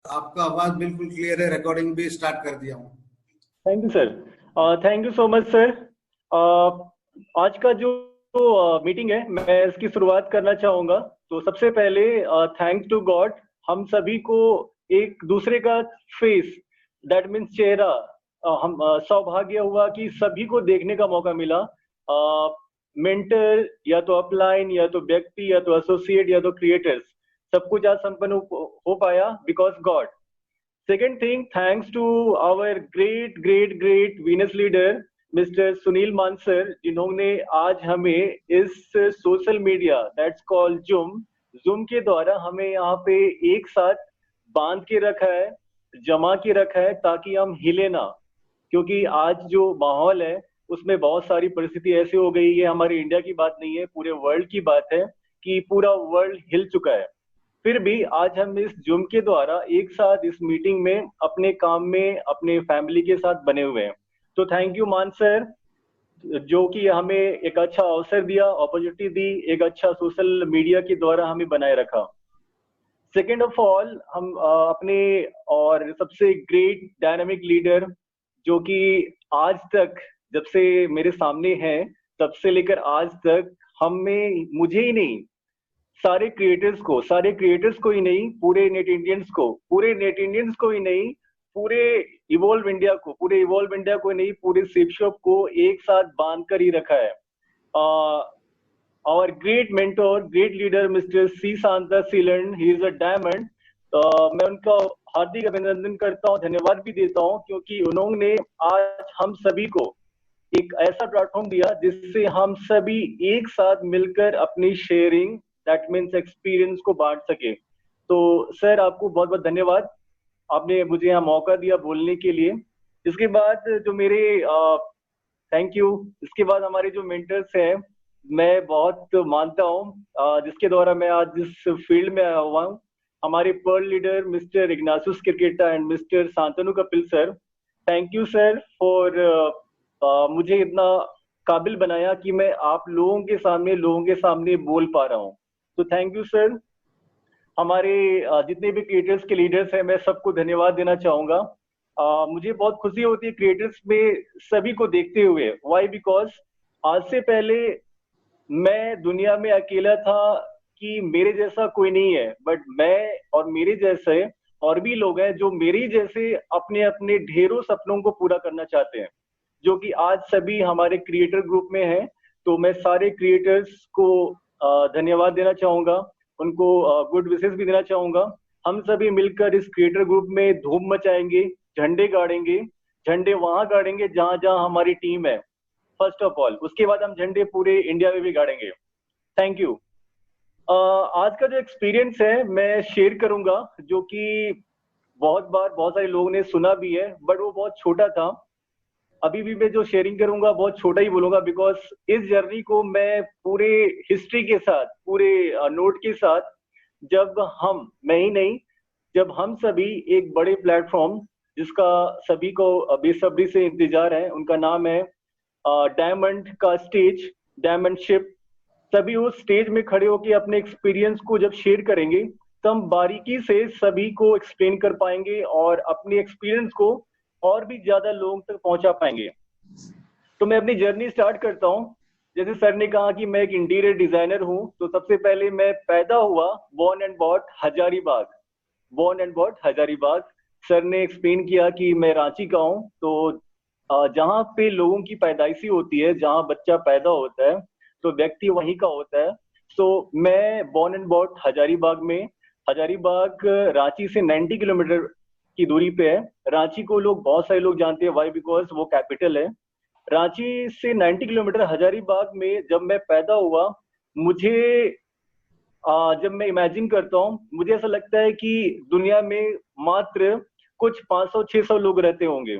आपका आवाज बिल्कुल क्लियर है, रिकॉर्डिंग भी स्टार्ट कर दिया हूँ। Thank you sir. Thank you so much sir. आज का जो मीटिंग है मैं इसकी शुरुआत करना चाहूंगा। तो सबसे पहले थैंक्स टू गॉड, हम सभी को एक दूसरे का फेस, दैट मीन्स चेहरा, हम सौभाग्य हुआ कि सभी को देखने का मौका मिला। मेंटर या तो अपलाइन या तो व्यक्ति या तो एसोसिएट या तो क्रिएटर्स, सब कुछ आज संपन्न हो पाया because God. Second thing, thanks to our great Venus leader, Mr. Sunil Mansar, जिन्होंने आज हमें इस social media that's called zoom के द्वारा हमें यहाँ पे एक साथ बांध के रखा है, जमा के रखा है ताकि हम हिले ना। क्योंकि आज जो माहौल है उसमें बहुत सारी परिस्थिति ऐसी हो गई है, हमारे इंडिया की बात नहीं है, पूरे वर्ल्ड की बात है कि पूरा वर्ल्ड हिल चुका है। फिर भी आज हम इस जूम के द्वारा एक साथ इस मीटिंग में अपने काम में अपने फैमिली के साथ बने हुए हैं। तो थैंक यू मान सर, जो कि हमें एक अच्छा अवसर दिया, अपॉर्चुनिटी दी, एक अच्छा सोशल मीडिया के द्वारा हमें बनाए रखा। सेकेंड ऑफ ऑल, हम अपने और सबसे ग्रेट डायनामिक लीडर, जो कि आज तक जब से मेरे सामने हैं तब से लेकर आज तक हमें, मुझे ही नहीं, सारे क्रिएटर्स को ही नहीं, पूरे नेट इंडियंस को ही नहीं, पूरे इवॉल्व इंडिया को ही नहीं, पूरे शिप शॉप को एक साथ बांध कर ही रखा है। और great mentor, great leader mister C Shanta Seelan, he is a diamond. मैं उनका हार्दिक अभिनंदन करता हूँ, धन्यवाद भी देता हूँ, क्योंकि उन्होंने आज हम सभी को एक ऐसा प्लेटफॉर्म दिया जिससे हम सभी एक साथ मिलकर अपनी शेयरिंग, दैट मीन्स एक्सपीरियंस को बांट सके। तो सर आपको बहुत बहुत धन्यवाद, आपने मुझे यहाँ मौका दिया बोलने के लिए। इसके बाद जो मेरे थैंक यू, इसके बाद हमारे जो मेंटर्स हैं, मैं बहुत मानता हूँ जिसके द्वारा मैं आज इस फील्ड में आया हुआ हूँ, हमारे pearl leader mister Ignatius Kerketta and mister Shantanu Kapil sir. Thank you sir for मुझे इतना काबिल बनाया कि मैं आप लोगों के सामने बोल पा रहा हूँ। तो थैंक यू सर। हमारे जितने भी क्रिएटर्स के लीडर्स हैं, मैं सबको धन्यवाद देना चाहूंगा। मुझे बहुत खुशी होती है क्रिएटर्स में सभी को देखते हुए। वाई? बिकॉज आज से पहले मैं दुनिया में अकेला था कि मेरे जैसा कोई नहीं है, बट मैं और मेरे जैसे और भी लोग हैं जो मेरे जैसे अपने अपने ढेरों सपनों को पूरा करना चाहते हैं, जो कि आज सभी हमारे क्रिएटर ग्रुप में हैं। तो मैं सारे क्रिएटर्स को धन्यवाद देना चाहूंगा, उनको गुड विशेस भी देना चाहूंगा। हम सभी मिलकर इस क्रिएटर ग्रुप में धूम मचाएंगे, झंडे गाड़ेंगे, झंडे वहां गाड़ेंगे जहां जहां हमारी टीम है, फर्स्ट ऑफ ऑल। उसके बाद हम झंडे पूरे इंडिया में भी गाड़ेंगे। Thank you. आज का जो एक्सपीरियंस है मैं शेयर करूंगा, जो कि बहुत बार बहुत सारे लोगों ने सुना भी है, बट वो बहुत छोटा था। अभी भी मैं जो शेयरिंग करूंगा बहुत छोटा ही बोलूंगा, बिकॉज इस जर्नी को मैं पूरे हिस्ट्री के साथ, पूरे नोट के साथ, जब हम, मैं ही नहीं, जब हम सभी एक बड़े प्लेटफॉर्म जिसका सभी को बेसब्री से इंतजार है, उनका नाम है डायमंड का स्टेज, डायमंड शिप, सभी उस स्टेज में खड़े होकर अपने एक्सपीरियंस को जब शेयर करेंगे, तो हम बारीकी से सभी को एक्सप्लेन कर पाएंगे और अपने एक्सपीरियंस को और भी ज्यादा लोगों तक पहुंचा पाएंगे। तो मैं अपनी जर्नी स्टार्ट करता हूँ। जैसे सर ने कहा कि मैं एक इंटीरियर डिजाइनर हूँ, तो सबसे पहले मैं पैदा हुआ born and brought Hazaribagh, born and brought Hazaribagh. Sir ने एक्सप्लेन किया कि मैं रांची का हूँ, तो जहाँ पे लोगों की पैदाइशी होती है, जहाँ बच्चा पैदा होता है, तो व्यक्ति वहीं का होता है। तो मैं बॉर्न एंड बॉट हजारीबाग में, हजारीबाग रांची से 90 किलोमीटर की दूरी पे है। रांची को लोग, बहुत सारे लोग जानते हैं, वाई? बिकॉज वो कैपिटल है। रांची से 90 किलोमीटर हजारीबाग में जब मैं पैदा हुआ, मुझे जब मैं इमेजिन करता हूँ, मुझे ऐसा लगता है कि दुनिया में मात्र कुछ 500-600 लोग रहते होंगे,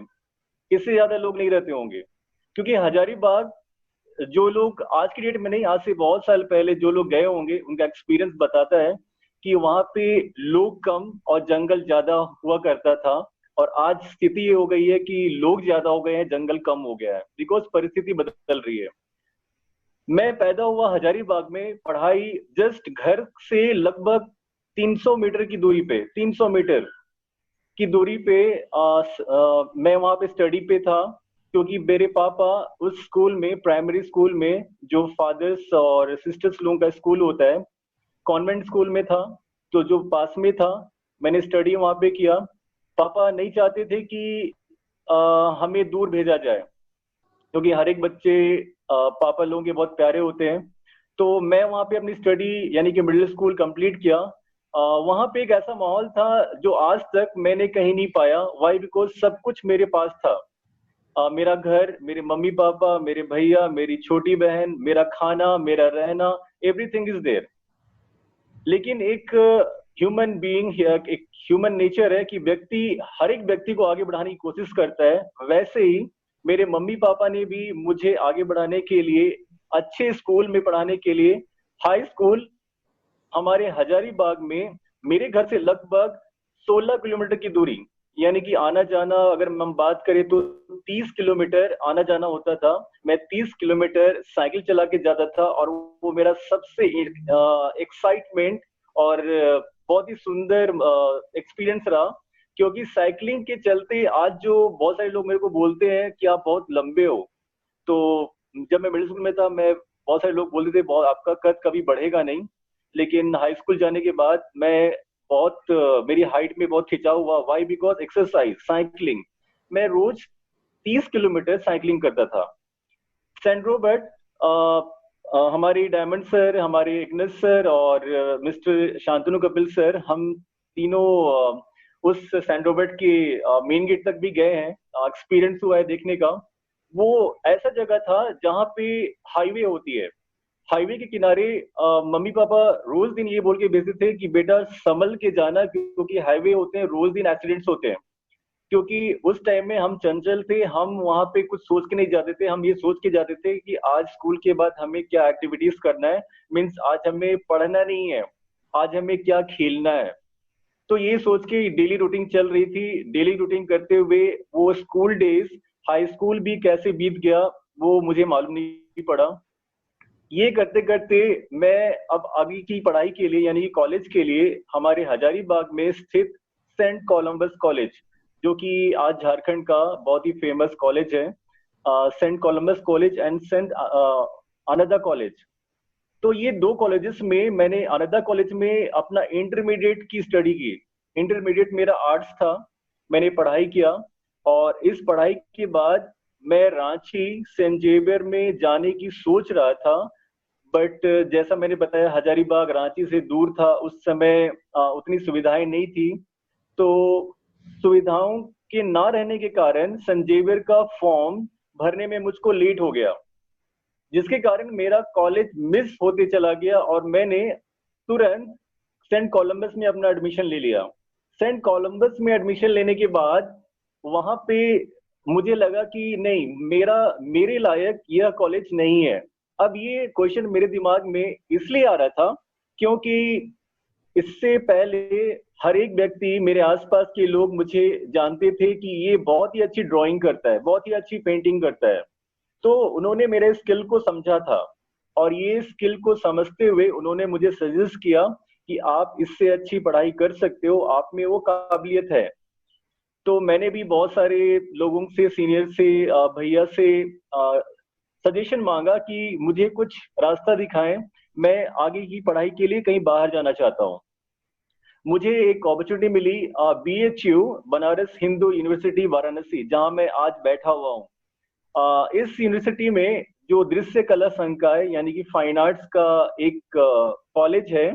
इससे ज्यादा लोग नहीं रहते होंगे। क्योंकि हजारीबाग, जो लोग आज की डेट में नहीं, आज से बहुत साल पहले जो लोग गए होंगे, उनका एक्सपीरियंस बताता है कि वहां पे लोग कम और जंगल ज्यादा हुआ करता था। और आज स्थिति ये हो गई है कि लोग ज्यादा हो गए हैं, जंगल कम हो गया है, बिकॉज परिस्थिति बदल रही है। मैं पैदा हुआ हजारीबाग में, पढ़ाई जस्ट घर से लगभग 300 मीटर की दूरी पे, 300 मीटर की दूरी पे मैं वहाँ पे स्टडी पे था, क्योंकि मेरे पापा उस स्कूल में, प्राइमरी स्कूल में, जो फादर्स और सिस्टर्स लोगों का स्कूल होता है, कॉन्वेंट स्कूल में था, तो जो पास में था, मैंने स्टडी वहाँ पे किया। पापा नहीं चाहते थे कि हमें दूर भेजा जाए, क्योंकि हर एक बच्चे पापा लोगों के बहुत प्यारे होते हैं। तो मैं वहाँ पे अपनी स्टडी यानी कि मिडिल स्कूल कंप्लीट किया। वहाँ पे एक ऐसा माहौल था जो आज तक मैंने कहीं नहीं पाया। वाई? बिकॉज सब कुछ मेरे पास था। मेरा घर, मेरे मम्मी पापा, मेरे भैया, मेरी छोटी बहन, मेरा खाना, मेरा रहना, एवरीथिंग इज देयर। लेकिन एक ह्यूमन बीइंग, एक ह्यूमन नेचर है कि व्यक्ति, हर एक व्यक्ति को आगे बढ़ाने की कोशिश करता है। वैसे ही मेरे मम्मी पापा ने भी मुझे आगे बढ़ाने के लिए, अच्छे स्कूल में पढ़ाने के लिए, हाई स्कूल हमारे हजारीबाग में, मेरे घर से लगभग 16 किलोमीटर की दूरी, यानी कि आना जाना अगर हम बात करें तो 30 किलोमीटर आना जाना होता था। मैं 30 किलोमीटर साइकिल चला के जाता था, और वो मेरा सबसे एक्साइटमेंट और बहुत ही सुंदर एक्सपीरियंस रहा। क्योंकि साइकिलिंग के चलते आज जो बहुत सारे लोग मेरे को बोलते हैं कि आप बहुत लंबे हो, तो जब मैं मिडिल स्कूल में था, मैं, बहुत सारे लोग बोलते थे बहुत आपका कद कभी बढ़ेगा नहीं। लेकिन हाई स्कूल जाने के बाद मैं बहुत मेरी हाइट में बहुत खिंचाव हुआ। वाई? Because exercise, cycling. मैं रोज 30 किलोमीटर साइकिलिंग करता था। सेंट रॉबर्ट, हमारे डायमंड सर, हमारे इग्नस सर और मिस्टर शांतनु कपिल सर, हम तीनों उस सेंट रॉबर्ट के मेन गेट तक भी गए हैं। एक्सपीरियंस हुआ है देखने का। वो ऐसा जगह था जहाँ पे हाईवे होती है। हाईवे के किनारे मम्मी पापा रोज दिन ये बोल के भेजते थे कि बेटा संभल के जाना, क्योंकि हाईवे होते हैं, रोज दिन एक्सीडेंट्स होते हैं। क्योंकि उस टाइम में हम चंचल थे, हम वहां पे कुछ सोच के नहीं जाते थे। हम ये सोच के जाते थे कि आज स्कूल के बाद हमें क्या एक्टिविटीज करना है, मीन्स आज हमें पढ़ना नहीं है, आज हमें क्या खेलना है। तो ये सोच के डेली रूटीन चल रही थी। डेली रूटीन करते हुए वो स्कूल डेज, हाई स्कूल भी कैसे बीत गया वो मुझे मालूम नहीं पड़ा। ये करते करते मैं अब आगे की पढ़ाई के लिए, यानी कॉलेज के लिए, हमारे हजारीबाग में स्थित सेंट कोलंबस कॉलेज, जो कि आज झारखंड का बहुत ही फेमस कॉलेज है, saint Columbus college and saint अनदा कॉलेज। तो ये दो कॉलेजेस में, मैंने अनदा कॉलेज में अपना इंटरमीडिएट की स्टडी की। इंटरमीडिएट मेरा आर्ट्स था, मैंने पढ़ाई किया। और इस पढ़ाई के बाद मैं रांची सेंट जेवियर में जाने की सोच रहा था। बट जैसा मैंने बताया, हजारीबाग रांची से दूर था, उस समय उतनी सुविधाएं नहीं थी। तो सुविधाओं के ना रहने के कारण सेंट जेवियर का फॉर्म भरने में मुझको लेट हो गया, जिसके कारण मेरा कॉलेज मिस होते चला गया। और मैंने तुरंत सेंट कोलंबस में अपना एडमिशन ले लिया। सेंट कोलंबस में एडमिशन लेने के बाद वहां पे मुझे लगा कि नहीं, मेरे लायक यह कॉलेज नहीं है। अब ये क्वेश्चन मेरे दिमाग में इसलिए आ रहा था क्योंकि इससे पहले हर एक व्यक्ति, मेरे आसपास के लोग मुझे जानते थे कि ये बहुत ही अच्छी ड्राइंग करता है, बहुत ही अच्छी पेंटिंग करता है। तो उन्होंने मेरे स्किल को समझा था, और ये स्किल को समझते हुए उन्होंने मुझे सजेस्ट किया कि आप इससे अच्छी पढ़ाई कर सकते हो, आप में वो काबिलियत है। तो मैंने भी बहुत सारे लोगों से, सीनियर से, भैया से सजेशन मांगा कि मुझे कुछ रास्ता दिखाएं, मैं आगे की पढ़ाई के लिए कहीं बाहर जाना चाहता हूँ। मुझे एक अपॉर्चुनिटी मिली BHU, बनारस हिंदू यूनिवर्सिटी वाराणसी, जहां मैं आज बैठा हुआ हूँ। इस यूनिवर्सिटी में जो दृश्य कला संकाय यानी कि फाइन आर्ट्स का एक कॉलेज है,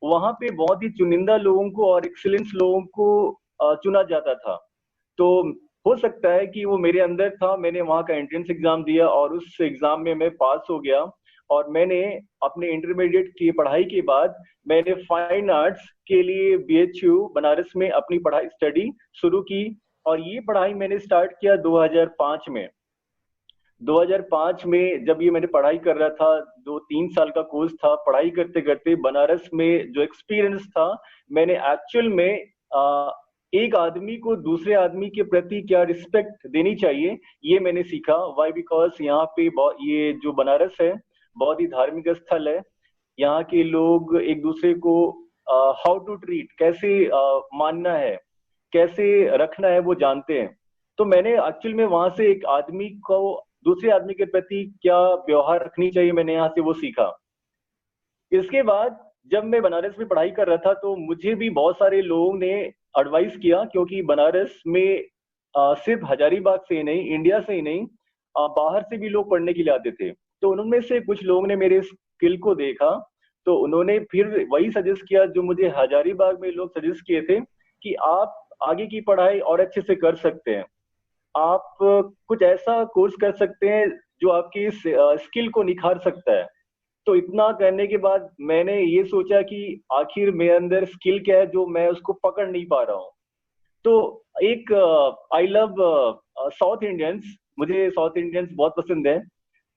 वहां पे बहुत ही चुनिंदा लोगों को और एक्सीलेंस लोगों को चुना जाता था। तो हो सकता है कि वो मेरे अंदर था। मैंने वहां का एंट्रेंस एग्जाम दिया और उस एग्जाम में मैं पास हो गया। और मैंने अपने इंटरमीडिएट की पढ़ाई के बाद मैंने फाइन आर्ट्स के लिए BHU बनारस में अपनी पढ़ाई स्टडी शुरू की। और ये पढ़ाई मैंने स्टार्ट किया 2005 में। 2005 में जब ये मैंने पढ़ाई कर रहा था, 2-3 साल का कोर्स था, पढ़ाई करते करते बनारस में जो एक्सपीरियंस था, मैंने एक्चुअल में एक आदमी को दूसरे आदमी के प्रति क्या रिस्पेक्ट देनी चाहिए, ये मैंने सीखा। वाई? बिकॉज यहाँ पे ये जो बनारस है बहुत ही धार्मिक स्थल है। यहाँ के लोग एक दूसरे को हाउ टू ट्रीट, कैसे मानना है, कैसे रखना है वो जानते हैं। तो मैंने एक्चुअल में वहां से एक आदमी को दूसरे आदमी के प्रति क्या व्यवहार रखनी चाहिए, मैंने यहाँ से वो सीखा। इसके बाद जब मैं बनारस में पढ़ाई कर रहा था तो मुझे भी बहुत सारे लोगों ने एडवाइस किया, क्योंकि बनारस में सिर्फ हजारीबाग से ही नहीं, इंडिया से ही नहीं, बाहर से भी लोग पढ़ने के लिए आते थे। तो उनमें से कुछ लोगों ने मेरे स्किल को देखा, तो उन्होंने फिर वही सजेस्ट किया जो मुझे हजारीबाग में लोग सजेस्ट किए थे, कि आप आगे की पढ़ाई और अच्छे से कर सकते हैं। आप कुछ ऐसा कोर्स कर सकते हैं जो आपकी स्किल को निखार सकता है। तो इतना करने के बाद मैंने ये सोचा कि आखिर मेरे अंदर स्किल क्या है जो मैं उसको पकड़ नहीं पा रहा हूँ। तो एक आई लव साउथ इंडियंस, मुझे साउथ इंडियंस बहुत पसंद है।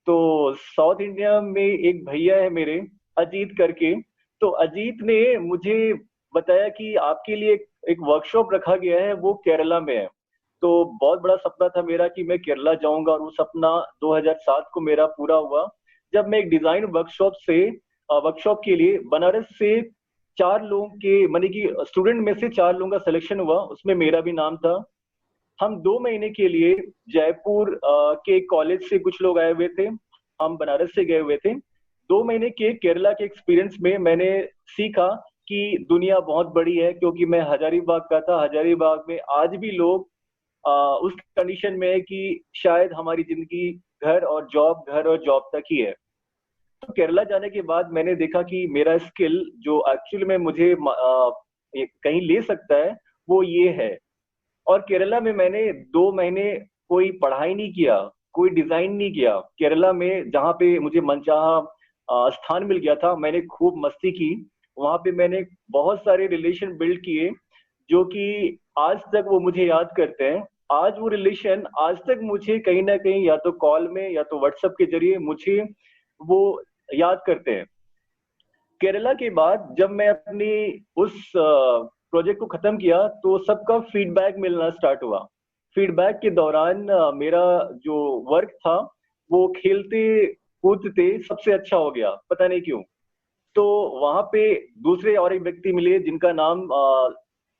तो साउथ इंडिया में एक भैया है मेरे, अजीत करके। तो अजीत ने मुझे बताया कि आपके लिए एक वर्कशॉप रखा गया है, वो केरला में है। तो बहुत बड़ा सपना था मेरा कि मैं केरला जाऊंगा, और वो सपना 2007 को मेरा पूरा हुआ, जब मैं एक डिजाइन वर्कशॉप के लिए बनारस से 4 लोगों के, माने कि स्टूडेंट में से 4 लोगों का सिलेक्शन हुआ, उसमें मेरा भी नाम था। हम 2 महीने के लिए जयपुर के कॉलेज से कुछ लोग आए हुए थे, हम बनारस से गए हुए थे। 2 महीने के केरला के एक्सपीरियंस में मैंने सीखा कि दुनिया बहुत बड़ी है, क्योंकि मैं हजारीबाग का था। हजारीबाग में आज भी लोग उस कंडीशन में है कि शायद हमारी जिंदगी घर और जॉब तक ही है। तो केरला जाने के बाद मैंने देखा कि मेरा स्किल जो एक्चुअली में मुझे कहीं ले सकता है, वो ये है। और केरला में मैंने 2 महीने कोई पढ़ाई नहीं किया, कोई डिजाइन नहीं किया। केरला में जहाँ पे मुझे मनचाहा स्थान मिल गया था, मैंने खूब मस्ती की। वहां पे मैंने बहुत सारे रिलेशन बिल्ड किए, जो कि आज तक वो मुझे याद करते हैं। आज वो रिलेशन आज तक मुझे कहीं ना कहीं, या तो कॉल में या तो व्हाट्सएप के जरिए, मुझे वो याद करते हैं। केरला के बाद जब मैं अपनी उस प्रोजेक्ट को खत्म किया तो सबका फीडबैक मिलना स्टार्ट हुआ। फीडबैक के दौरान मेरा जो वर्क था वो खेलते कूदते सबसे अच्छा हो गया, पता नहीं क्यों। तो वहां पे दूसरे और एक व्यक्ति मिले जिनका नाम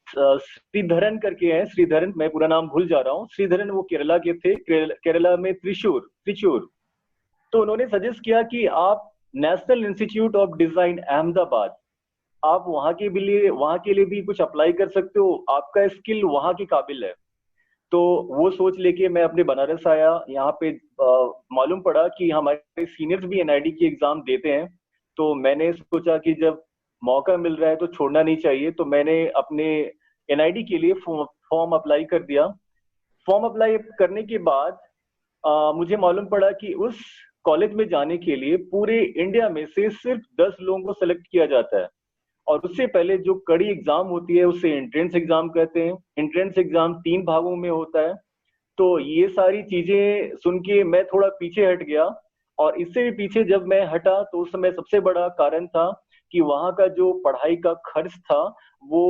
श्रीधरन करके है। श्रीधरन, मैं पूरा नाम भूल जा रहा हूँ। श्रीधरन वो केरला के थे, केरला में त्रिशूर त्रिचूर। तो उन्होंने सजेस्ट किया कि आप national institute of design Ahmedabad, आप वहां के लिए भी कुछ अप्लाई कर सकते हो, आपका स्किल वहां के काबिल है। तो वो सोच लेके मैं अपने बनारस आया। यहाँ पे मालूम पड़ा कि हमारे सीनियर्स भी एनआईडी की एग्जाम देते हैं। तो मैंने सोचा कि जब मौका मिल रहा है तो छोड़ना नहीं चाहिए। तो मैंने अपने एनआईडी के लिए फॉर्म अप्लाई कर दिया। फॉर्म अप्लाई करने के बाद मुझे मालूम पड़ा कि उस कॉलेज में जाने के लिए पूरे इंडिया में से सिर्फ 10 लोगों को सेलेक्ट किया जाता है। और उससे पहले जो कड़ी एग्जाम होती है उसे एंट्रेंस एग्जाम कहते हैं। एंट्रेंस एग्जाम 3 भागों में होता है। तो ये सारी चीजें सुन के मैं थोड़ा पीछे हट गया। और इससे भी पीछे जब मैं हटा तो उस समय सबसे बड़ा कारण था कि वहां का जो पढ़ाई का खर्च था वो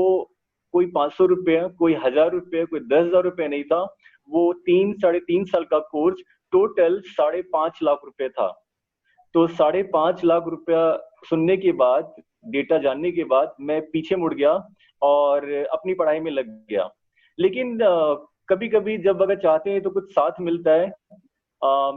कोई 500 रुपये, कोई 1000 रुपये, कोई 10,000 रुपये नहीं था। वो 3 साढ़े 3 साल का कोर्स टोटल 5.5 लाख रुपए था। तो 5.5 लाख रुपया सुनने के बाद, डेटा जानने के बाद, मैं पीछे मुड़ गया और अपनी पढ़ाई में लग गया। लेकिन कभी कभी जब अगर चाहते हैं तो कुछ साथ मिलता है।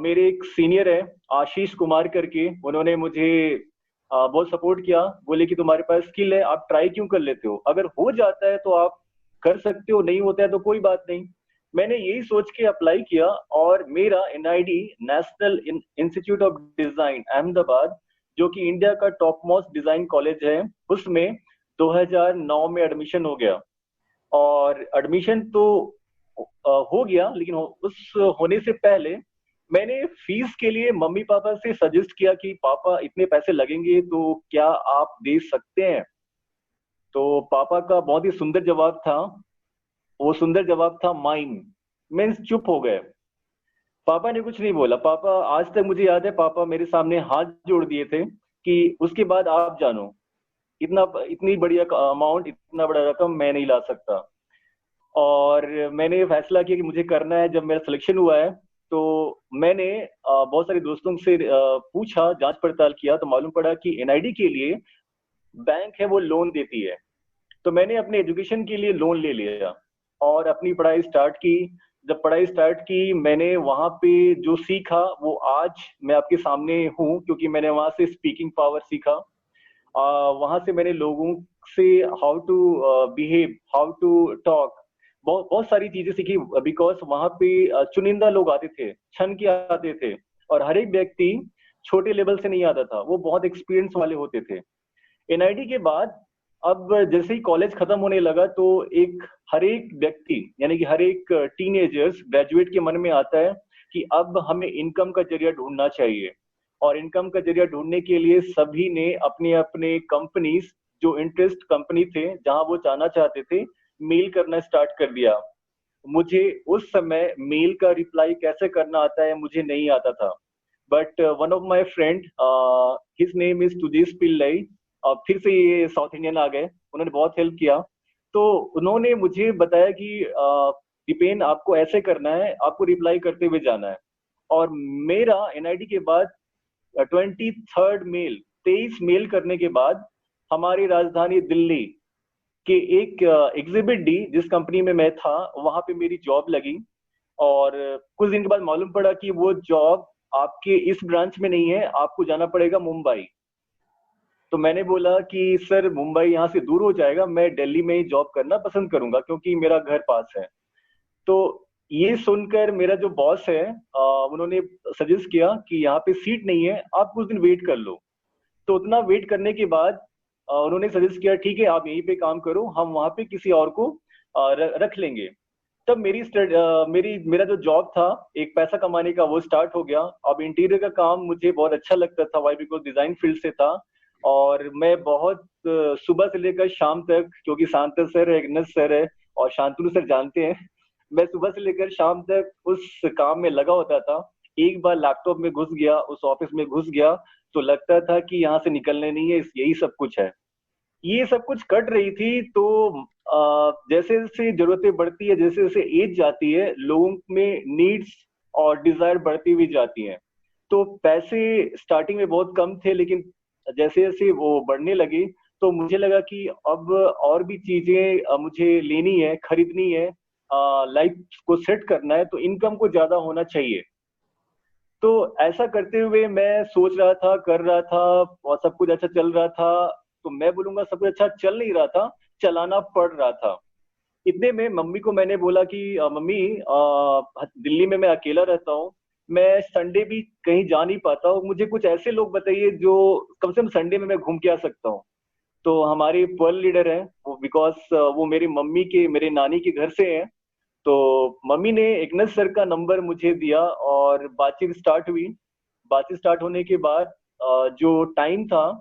मेरे एक सीनियर है आशीष कुमार करके, उन्होंने मुझे बहुत सपोर्ट किया। बोले कि तुम्हारे पास स्किल है, आप ट्राई क्यों कर लेते हो, अगर हो जाता है तो आप कर सकते हो, नहीं होता है तो कोई बात नहीं। मैंने यही सोच के अप्लाई किया और मेरा NID, national institute of design Ahmedabad, जो कि इंडिया का टॉप मोस्ट डिजाइन कॉलेज है, उसमें 2009 में एडमिशन हो गया। और एडमिशन तो हो गया, लेकिन उस होने से पहले मैंने फीस के लिए मम्मी पापा से सजेस्ट किया कि पापा इतने पैसे लगेंगे तो क्या आप दे सकते हैं। तो पापा का बहुत ही सुंदर जवाब था। वो सुंदर जवाब था माइम। मीन्स चुप हो गए। पापा ने कुछ नहीं बोला। पापा, आज तक मुझे याद है, पापा मेरे सामने हाथ जोड़ दिए थे कि उसके बाद आप जानो, इतनी बढ़िया अमाउंट, इतना बड़ा रकम मैं नहीं ला सकता। और मैंने फैसला किया कि मुझे करना है। जब मेरा सिलेक्शन हुआ है तो मैंने बहुत सारे दोस्तों से पूछा, जांच पड़ताल किया, तो मालूम पड़ा कि एनआईडी के लिए बैंक है वो लोन देती है। तो मैंने अपने एजुकेशन के लिए लोन ले लिया। और अपनी पढ़ाई स्टार्ट की। जब पढ़ाई स्टार्ट की, मैंने वहाँ पे जो सीखा वो आज मैं आपके सामने हूँ, क्योंकि मैंने वहाँ से स्पीकिंग पावर सीखा। वहां से मैंने लोगों से how to behave, how to talk, बहुत बहुत सारी चीजें सीखी। बिकॉज वहां पे चुनिंदा लोग आते थे, छन के आते थे, और हर एक व्यक्ति छोटे लेवल से नहीं आता था, वो बहुत एक्सपीरियंस वाले होते थे। एनआईटी के बाद अब जैसे ही कॉलेज खत्म होने लगा तो हर एक व्यक्ति, यानी कि हर एक टीनेजर्स ग्रेजुएट के मन में आता है कि अब हमें इनकम का जरिया ढूंढना चाहिए। और इनकम का जरिया ढूंढने के लिए सभी ने अपने अपने कंपनीज, जो इंटरेस्ट कंपनी थे जहां वो जाना चाहते थे, मेल करना स्टार्ट कर दिया। मुझे उस समय मेल का रिप्लाई कैसे करना आता है मुझे नहीं आता था। But one of my friend, his name is Tujesh Pillai, फिर से ये साउथ इंडियन आ गए, उन्होंने बहुत हेल्प किया। तो उन्होंने मुझे बताया कि दीपेन, आपको ऐसे करना है, आपको रिप्लाई करते हुए जाना है। और मेरा एनआईटी के बाद 23rd मेल, 23 मेल करने के बाद हमारी राजधानी दिल्ली के एक एग्जिबिट डी, जिस कंपनी में मैं था, वहां पे मेरी जॉब लगी। और कुछ दिन के बाद मालूम पड़ा कि वो जॉब आपके इस ब्रांच में नहीं है, आपको जाना पड़ेगा मुंबई। तो मैंने बोला कि सर, मुंबई यहाँ से दूर हो जाएगा, मैं दिल्ली में ही जॉब करना पसंद करूंगा क्योंकि मेरा घर पास है। तो ये सुनकर मेरा जो बॉस है, उन्होंने सजेस्ट किया कि यहाँ पे सीट नहीं है, आप कुछ दिन वेट कर लो। तो उतना वेट करने के बाद उन्होंने सजेस्ट किया, ठीक है आप यहीं पे काम करो, हम वहाँ पे किसी और को रख लेंगे। तब मेरा जो जॉब था, एक पैसा कमाने का, वो स्टार्ट हो गया। अब इंटीरियर का काम मुझे बहुत अच्छा लगता था, वाई बिकॉज डिजाइन फील्ड से था। और मैं बहुत सुबह से लेकर शाम तक, क्योंकि शांत सर है, इग्नस सर है और शांतनु सर जानते हैं, मैं सुबह से लेकर शाम तक उस काम में लगा होता था। एक बार लैपटॉप में घुस गया, उस ऑफिस में घुस गया, तो लगता था कि यहाँ से निकलने नहीं है, यही सब कुछ है। ये सब कुछ कट रही थी। तो जैसे जैसे जरूरतें बढ़ती है, जैसे जैसे एज जाती है, लोगों में नीड्स और डिजायर बढ़ती हुई जाती हैं। तो पैसे स्टार्टिंग में बहुत कम थे, लेकिन जैसे जैसे वो बढ़ने लगी तो मुझे लगा कि अब और भी चीजें मुझे लेनी है, खरीदनी है, लाइफ को सेट करना है, तो इनकम को ज्यादा होना चाहिए। तो ऐसा करते हुए मैं सोच रहा था, कर रहा था, और सब कुछ अच्छा चल रहा था। तो मैं बोलूंगा सब कुछ अच्छा चल नहीं रहा था, चलाना पड़ रहा था। इतने में मम्मी को मैंने बोला कि मम्मी, दिल्ली में मैं अकेला रहता हूँ, मैं संडे भी कहीं जा नहीं पाता हूँ, मुझे कुछ ऐसे लोग बताइए जो कम से कम संडे में मैं घूम के आ सकता हूँ। तो हमारी पर्ल लीडर है वो, बिकॉज वो मेरी मम्मी के, मेरे नानी के घर से हैं। तो मम्मी ने इग्नस सर का नंबर मुझे दिया और बातचीत स्टार्ट हुई। बातचीत स्टार्ट होने के बाद जो टाइम था,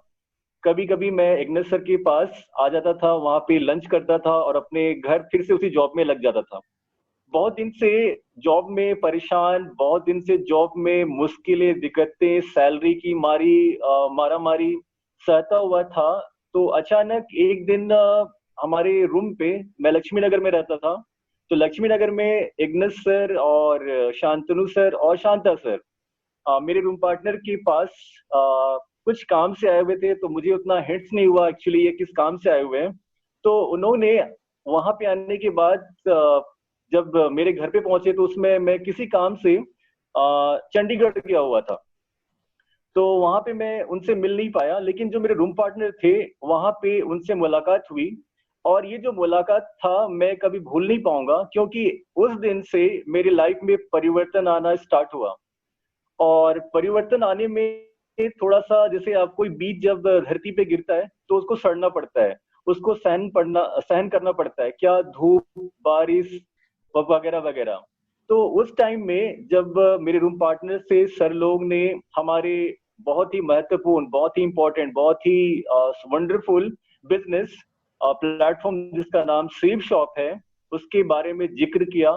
कभी कभी मैं इग्नस सर के पास आ जाता था, वहां पे लंच करता था और अपने घर फिर से उसी जॉब में लग जाता था। बहुत दिन से जॉब में परेशान, बहुत दिन से जॉब में मुश्किलें, दिक्कतें, सैलरी की मारा मारी सहता हुआ था। तो अचानक एक दिन हमारे रूम पे, मैं लक्ष्मी नगर में रहता था, तो लक्ष्मी नगर में इग्नस सर और शांतनु सर और शांता सर मेरे रूम पार्टनर के पास कुछ काम से आए हुए थे। तो मुझे उतना हिंट्स नहीं हुआ एक्चुअली ये किस काम से आए हुए हैं। तो उन्होंने वहां पे आने के बाद जब मेरे घर पे पहुंचे, तो उसमें मैं किसी काम से चंडीगढ़ गया हुआ था। तो वहां पे मैं उनसे मिल नहीं पाया, लेकिन जो मेरे रूम पार्टनर थे, वहां पे उनसे मुलाकात हुई। और ये जो मुलाकात था मैं कभी भूल नहीं पाऊंगा, क्योंकि उस दिन से मेरी लाइफ में परिवर्तन आना स्टार्ट हुआ। और परिवर्तन आने में थोड़ा सा, जैसे आप कोई बीज जब धरती पे गिरता है तो उसको सड़ना पड़ता है, उसको सहन करना पड़ता है, क्या धूप, बारिश वगैरह वगैरह। तो उस टाइम में जब मेरे रूम पार्टनर से सर लोग ने हमारे बहुत ही महत्वपूर्ण, बहुत ही इंपॉर्टेंट, बहुत ही वंडरफुल बिजनेस प्लेटफॉर्म जिसका नाम सेव शॉप है, उसके बारे में जिक्र किया,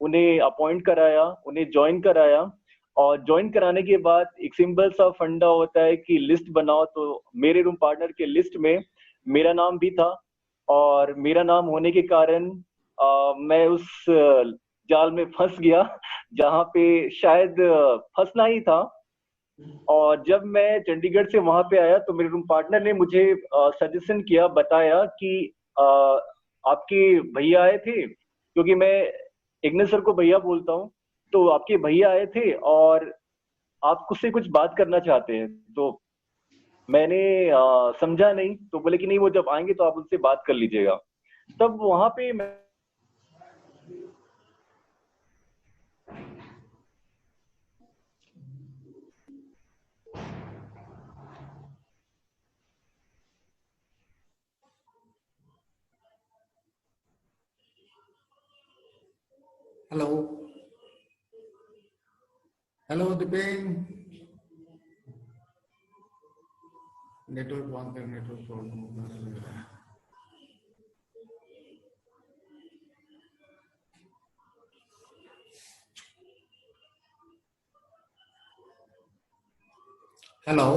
उन्हें अपॉइंट कराया, उन्हें ज्वाइन कराया। और ज्वाइन कराने के बाद एक सिंपल सा फंडा होता है कि लिस्ट बनाओ। तो मेरे रूम पार्टनर के लिस्ट में मेरा नाम भी था। और मेरा नाम होने के कारण मैं उस जाल में फंस गया जहाँ पे शायद फंसना ही था। और जब मैं चंडीगढ़ से वहां पे आया तो मेरे रूम पार्टनर ने मुझे सजेशन किया, बताया कि आपके भैया आए थे, क्योंकि मैं इग्नेश सर को भैया बोलता हूँ। तो आपके भैया आए थे और आपको से कुछ बात करना चाहते हैं, तो मैंने समझा नहीं, तो बोले कि नहीं वो जब आएंगे तो आप उनसे बात कर लीजिएगा। तब वहां पे मैं हेलो हेलो दीपेन, नेटवर्क बंद कर, नेटवर्क प्रॉब्लम लग रहा है। हेलो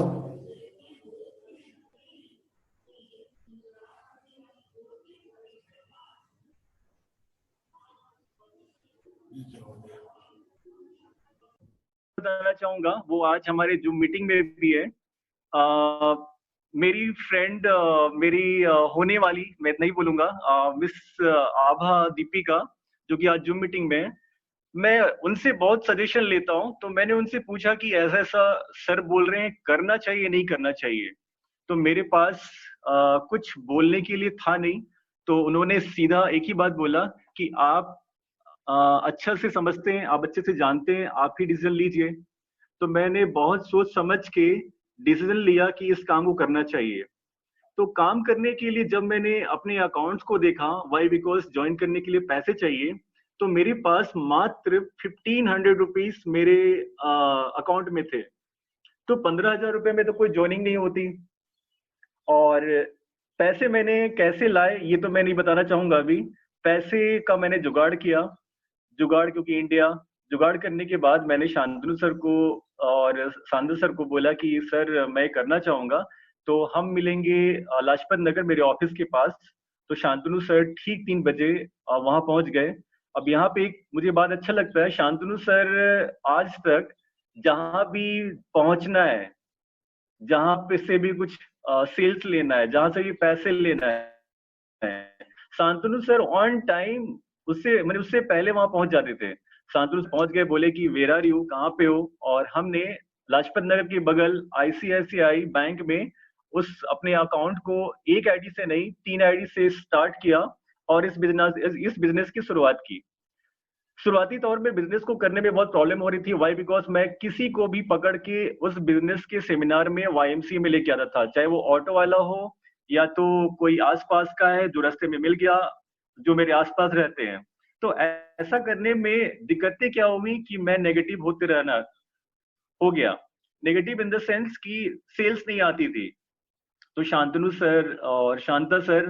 बताना चाहूंगा, वो आज हमारे जो मीटिंग में भी है। अ, मेरी फ्रेंड, मेरी होने वाली, मैं नहीं बोलूंगा, मिस आभा दीपिका, जो कि आज जूम मीटिंग में है। मैं उनसे बहुत सजेशन लेता हूँ, तो मैंने उनसे पूछा कि ऐसा ऐसा सर बोल रहे हैं, करना चाहिए नहीं करना चाहिए। तो मेरे पास कुछ बोलने के लिए था नहीं। तो उन्होंने सीधा एक ही बात बोला कि आप अच्छा से समझते हैं, आप अच्छे से जानते हैं, आप ही डिसीजन लीजिए। तो मैंने बहुत सोच समझ के डिसीजन लिया कि इस काम को करना चाहिए। तो काम करने के लिए जब मैंने अपने अकाउंट्स को देखा, वाई बिकॉज ज्वाइन करने के लिए पैसे चाहिए, तो मेरे पास मात्र 1500 रुपीज मेरे अकाउंट में थे। तो 15,000 रुपए में तो कोई ज्वाइनिंग नहीं होती। और पैसे मैंने कैसे लाए ये तो मैं नहीं बताना चाहूंगा अभी। पैसे का मैंने जुगाड़ किया। जुगाड़ क्योंकि इंडिया। जुगाड़ करने के बाद मैंने शांतनु सर को और सांदल सर को बोला कि सर मैं करना चाहूंगा, तो हम मिलेंगे लाजपत नगर मेरे ऑफिस के पास। तो शांतनु सर ठीक 3 बजे वहां पहुंच गए। अब यहाँ पे एक मुझे बात अच्छा लगता है, शांतनु सर आज तक जहां भी पहुंचना है, जहां पे से भी कुछ सेल्स लेना है, जहां से भी पैसे लेना है, शांतनु सर ऑन टाइम, उससे मैंने उससे पहले वहां पहुंच जाते थे। शांतनु पहुंच गए, बोले कि वेर आर यू, कहाँ पे हो। और हमने लाजपत नगर के बगल आईसीआईसीआई बैंक में उस अपने अकाउंट को एक आईडी से नहीं 3 आईडी से स्टार्ट किया और इस बिजनेस की शुरुआत की। शुरुआती तौर में बिजनेस को करने में बहुत प्रॉब्लम हो रही थी। वाई बिकॉज मैं किसी को भी पकड़ के उस बिजनेस के सेमिनार में वाईएमसी में लेके आता था, चाहे वो ऑटो वाला हो या तो कोई आसपास का है जो रास्ते में मिल गया, जो मेरे आसपास रहते हैं। तो ऐसा करने में दिक्कतें क्या हुई कि मैं नेगेटिव होते रहना हो गया। नेगेटिव इन द सेंस कि सेल्स नहीं आती थी। तो शांतनु सर और शांता सर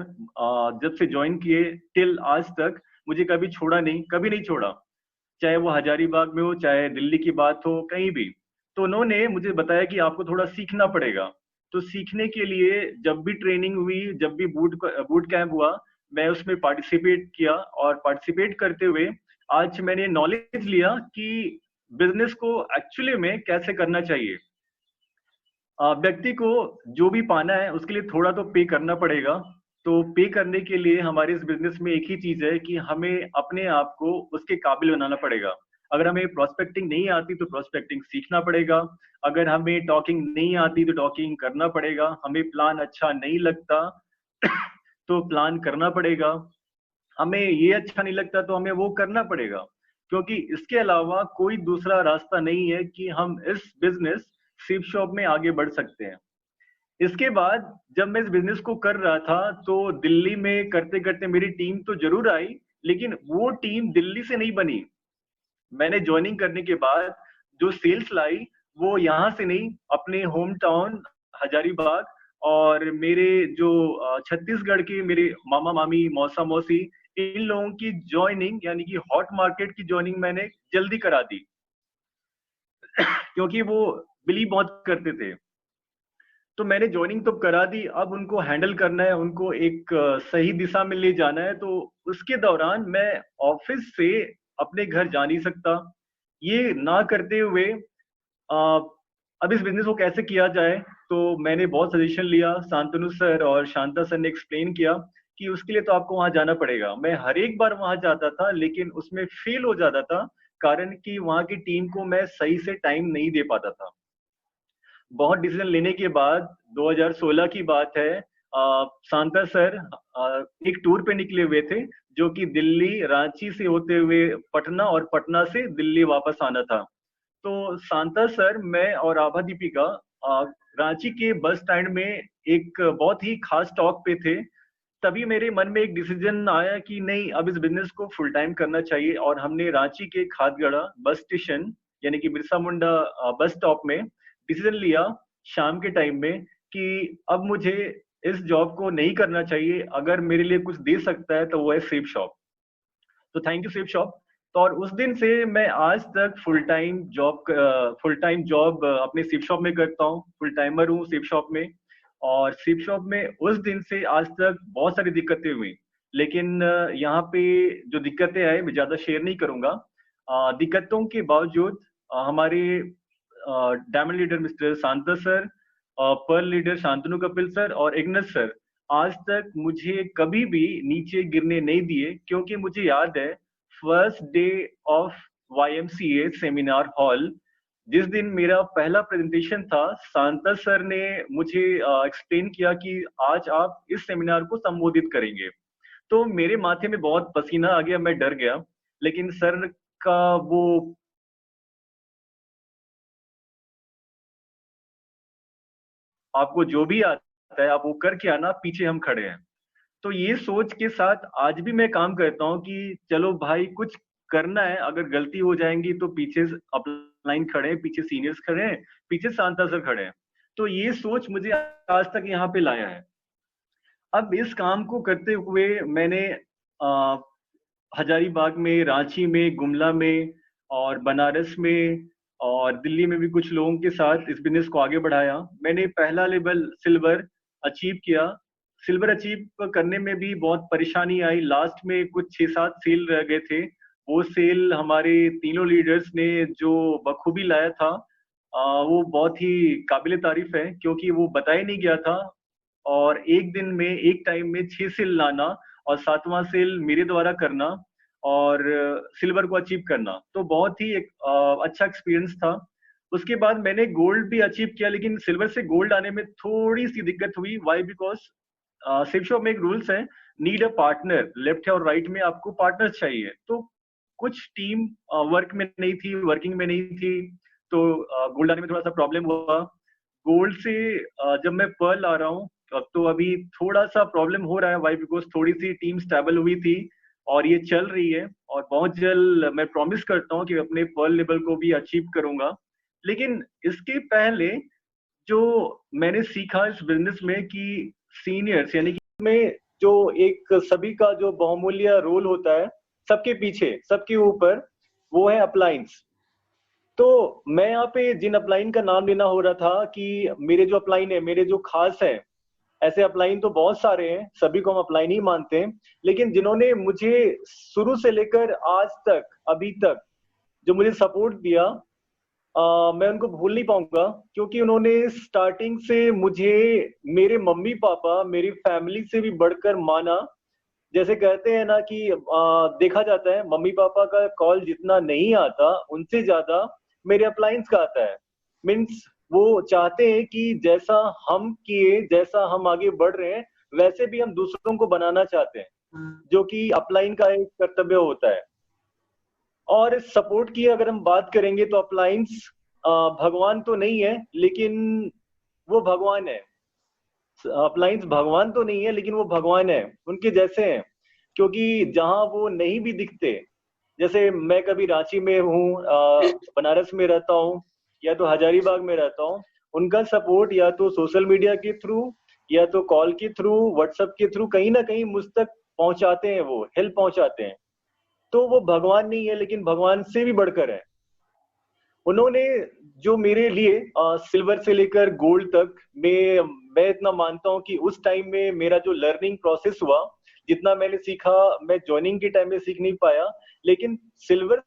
जब से ज्वाइन किए टिल आज तक मुझे कभी छोड़ा नहीं, कभी नहीं छोड़ा। चाहे वो हजारीबाग में हो, चाहे दिल्ली की बात हो, कहीं भी। तो उन्होंने मुझे बताया कि आपको थोड़ा सीखना पड़ेगा। तो सीखने के लिए जब भी ट्रेनिंग हुई, जब भी बूट कैंप हुआ, मैं उसमें पार्टिसिपेट किया। और पार्टिसिपेट करते हुए आज मैंने नॉलेज लिया कि बिजनेस को एक्चुअली में कैसे करना चाहिए। व्यक्ति को जो भी पाना है उसके लिए थोड़ा तो पे करना पड़ेगा। तो पे करने के लिए हमारे इस बिजनेस में एक ही चीज है कि हमें अपने आप को उसके काबिल बनाना पड़ेगा। अगर हमें प्रोस्पेक्टिंग नहीं आती तो प्रोस्पेक्टिंग सीखना पड़ेगा। अगर हमें टॉकिंग नहीं आती तो टॉकिंग करना पड़ेगा। हमें प्लान अच्छा नहीं लगता तो प्लान करना पड़ेगा। हमें ये अच्छा नहीं लगता तो हमें वो करना पड़ेगा। क्योंकि इसके अलावा कोई दूसरा रास्ता नहीं है कि हम इस बिजनेस स्वीप शॉप में आगे बढ़ सकते हैं। इसके बाद जब मैं इस बिजनेस को कर रहा था तो दिल्ली में करते करते मेरी टीम तो जरूर आई, लेकिन वो टीम दिल्ली से नहीं बनी। मैंने ज्वाइनिंग करने के बाद जो सेल्स लाई वो यहाँ से नहीं, अपने होम टाउन हजारीबाग और मेरे जो छत्तीसगढ़ के मेरे मामा मामी मौसा मौसी, इन लोगों की ज्वाइनिंग यानी कि हॉट मार्केट की ज्वाइनिंग मैंने जल्दी करा दी क्योंकि वो बिलीव बहुत करते थे। तो मैंने ज्वाइनिंग तो करा दी, अब उनको हैंडल करना है, उनको एक सही दिशा में ले जाना है। तो उसके दौरान मैं ऑफिस से अपने घर जा नहीं सकता। ये ना करते हुए अ, अब इस बिजनेस को कैसे किया जाए, तो मैंने बहुत सजेशन लिया। शांतनु सर और शांता सर ने एक्सप्लेन किया कि उसके लिए तो आपको वहां जाना पड़ेगा। मैं हर एक बार वहां जाता था लेकिन उसमें फेल हो जाता था, कारण कि वहां की टीम को मैं सही से टाइम नहीं दे पाता था। बहुत डिसीजन लेने के बाद 2016 की बात है, सांता सर एक टूर पे निकले हुए थे, जो कि दिल्ली रांची से होते हुए पटना और पटना से दिल्ली वापस आना था। तो सांता सर, मैं और आभा दीपिका रांची के बस स्टैंड में एक बहुत ही खास टॉक पे थे। तभी मेरे मन में एक डिसीजन आया कि नहीं, अब इस बिजनेस को फुल टाइम करना चाहिए, और हमने रांची के खादगड़ा बस स्टेशन यानी कि बिरसा मुंडा बस स्टॉप में डिसीजन लिया शाम के टाइम में कि अब मुझे इस जॉब को नहीं करना चाहिए, अगर मेरे लिए कुछ दे सकता है तो वो है सेफ शॉप। तो थैंक यू सेफ शॉप। तो और उस दिन से मैं आज तक फुल टाइम जॉब अपने सेफ शॉप में करता हूँ, फुल टाइमर हूँ सेफ शॉप में। और सेफ शॉप में उस दिन से आज तक बहुत सारी दिक्कतें हुई, लेकिन यहाँ पे जो दिक्कतें आई मैं ज्यादा शेयर नहीं करूंगा। दिक्कतों के बावजूद हमारे diamond leader mister Santa sir, pearl leader Shantanu Kapil sir और इग्नस सर आज तक मुझे कभी भी नीचे गिरने नहीं दिए, क्योंकि मुझे याद है first day of YMCA seminar hall, जिस दिन मेरा पहला प्रेजेंटेशन था, सांता सर ने मुझे एक्सप्लेन किया कि आज आप इस सेमिनार को संबोधित करेंगे। तो मेरे माथे में बहुत पसीना आ गया, मैं डर गया, लेकिन सर का वो आपको जो भी आता है आप वो करके आना, पीछे हम खड़े हैं। तो ये सोच के साथ आज भी मैं काम करता हूँ कि चलो भाई कुछ करना है, अगर गलती हो जाएंगी तो पीछे अपलाइन खड़े हैं, पीछे सीनियर्स खड़े हैं, पीछे सांता सर खड़े हैं। तो ये सोच मुझे आज तक यहाँ पे लाया है। अब इस काम को करते हुए मैंने आ, हजारीबाग में, रांची में, गुमला में और बनारस में और दिल्ली में भी कुछ लोगों के साथ इस बिजनेस को आगे बढ़ाया। मैंने पहला लेवल सिल्वर अचीव किया। सिल्वर अचीव करने में भी बहुत परेशानी आई, लास्ट में कुछ 6-7 सेल रह गए थे। वो सेल हमारे तीनों लीडर्स ने जो बखूबी लाया था, वो बहुत ही काबिले तारीफ है, क्योंकि वो बताया नहीं गया था। और एक दिन में, एक टाइम में 6 सेल लाना और 7वां सेल मेरे द्वारा करना और सिल्वर को अचीव करना, तो बहुत ही एक अच्छा एक्सपीरियंस था। उसके बाद मैंने गोल्ड भी अचीव किया, लेकिन सिल्वर से गोल्ड आने में थोड़ी सी दिक्कत हुई। वाई? बिकॉज सेफ शॉप में एक रूल्स है, नीड अ पार्टनर, लेफ्ट और राइट में आपको पार्टनर चाहिए। तो कुछ टीम वर्क में नहीं थी, वर्किंग में नहीं थी, तो गोल्ड आने में थोड़ा सा प्रॉब्लम हुआ। गोल्ड से जब मैं पर्ल आ रहा हूँ, तो अभी थोड़ा सा प्रॉब्लम हो रहा है। वाई? बिकॉज थोड़ी सी टीम स्टेबल हुई थी और ये चल रही है, और बहुत जल्द मैं प्रॉमिस करता हूँ कि अपने पर्ल लेवल को भी अचीव करूंगा। लेकिन इसके पहले जो मैंने सीखा इस बिजनेस में कि सीनियर्स यानी कि में जो एक सभी का जो बहुमूल्य रोल होता है, सबके पीछे, सबके ऊपर, वो है अप्लायंस। तो मैं यहाँ पे जिन अपलाइन का नाम लेना हो रहा था कि मेरे जो अपलाइन है, मेरे जो खास है, ऐसे अपलाइन तो बहुत सारे हैं, सभी को हम अपलाइन ही मानते हैं, लेकिन जिन्होंने मुझे शुरू से लेकर आज तक, अभी तक जो मुझे सपोर्ट दिया, मैं उनको भूल नहीं पाऊंगा, क्योंकि उन्होंने स्टार्टिंग से मुझे मेरे मम्मी पापा, मेरी फैमिली से भी बढ़कर माना। जैसे कहते हैं ना कि देखा जाता है मम्मी पापा का कॉल जितना नहीं आता, उनसे ज्यादा मेरे अप्लायंस का आता है। मीन्स वो चाहते हैं कि जैसा हम किए, जैसा हम आगे बढ़ रहे हैं, वैसे भी हम दूसरों को बनाना चाहते हैं, जो कि अपलाइन का एक कर्तव्य होता है। और सपोर्ट की अगर हम बात करेंगे तो अप्लायंस भगवान तो नहीं है, लेकिन वो भगवान है। अपलायंस भगवान तो नहीं है, लेकिन वो भगवान है, उनके जैसे हैं। क्योंकि जहां वो नहीं भी दिखते, जैसे मैं कभी रांची में हूँ, बनारस में रहता हूँ, या तो हजारीबाग में रहता हूँ, उनका सपोर्ट या तो सोशल मीडिया के थ्रू, या तो कॉल के थ्रू, व्हाट्सएप के थ्रू, कहीं ना कहीं मुझ तक पहुंचाते हैं, वो हेल्प पहुंचाते हैं। तो वो भगवान नहीं है, लेकिन भगवान से भी बढ़कर है। उन्होंने जो मेरे लिए सिल्वर से लेकर गोल्ड तक, मैं इतना मानता हूं कि उस टाइम में मेरा जो लर्निंग प्रोसेस हुआ, जितना मैंने सीखा, मैं ज्वाइनिंग के टाइम में सीख नहीं पाया, लेकिन सिल्वर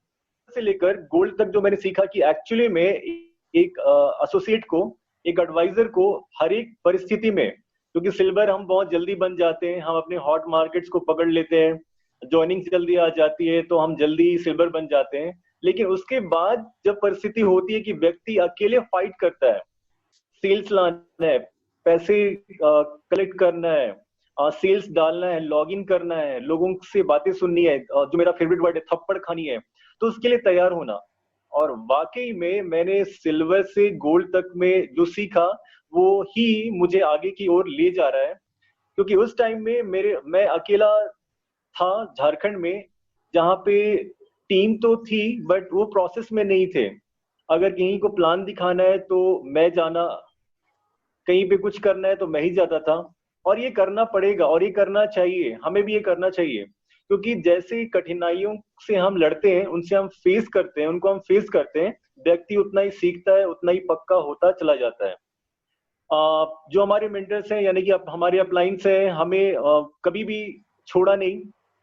से लेकर गोल्ड तक जो मैंने सीखा कि एक्चुअली में एक एसोसिएट को, एक एडवाइजर को हर एक परिस्थिति में क्योंकि सिल्वर हम बहुत जल्दी बन जाते हैं, हम अपने हॉट मार्केट्स को पकड़ लेते हैं, ज्वाइनिंग जल्दी आ जाती है तो हम जल्दी सिल्वर बन जाते हैं। लेकिन उसके बाद जब परिस्थिति होती है कि व्यक्ति अकेले फाइट करता है, सेल्स लाना है, पैसे कलेक्ट करना है, सेल्स डालना है, लॉगिन करना है, लोगों से बातें सुननी है, जो मेरा फेवरेट वर्ड है थप्पड़ खानी है, तो उसके लिए तैयार होना। और वाकई में मैंने सिल्वर से गोल्ड तक में जो सीखा वो ही मुझे आगे की ओर ले जा रहा है। क्योंकि उस टाइम में मैं अकेला था झारखंड में, जहाँ पे टीम तो थी बट वो प्रोसेस में नहीं थे। अगर कहीं को प्लान दिखाना है तो मैं जाना, कहीं पे कुछ करना है तो मैं ही जाता था। और ये करना पड़ेगा और ये करना चाहिए, हमें भी ये करना चाहिए, क्योंकि जैसे कठिनाइयों से हम लड़ते हैं, उनसे हम फेस करते हैं, उनको हम फेस करते हैं, व्यक्ति उतना ही सीखता है, उतना ही पक्का होता चला जाता है। जो हमारे मेंटर्स हैं यानी कि हमारे अपलाइंस हैं, हमें कभी भी छोड़ा नहीं।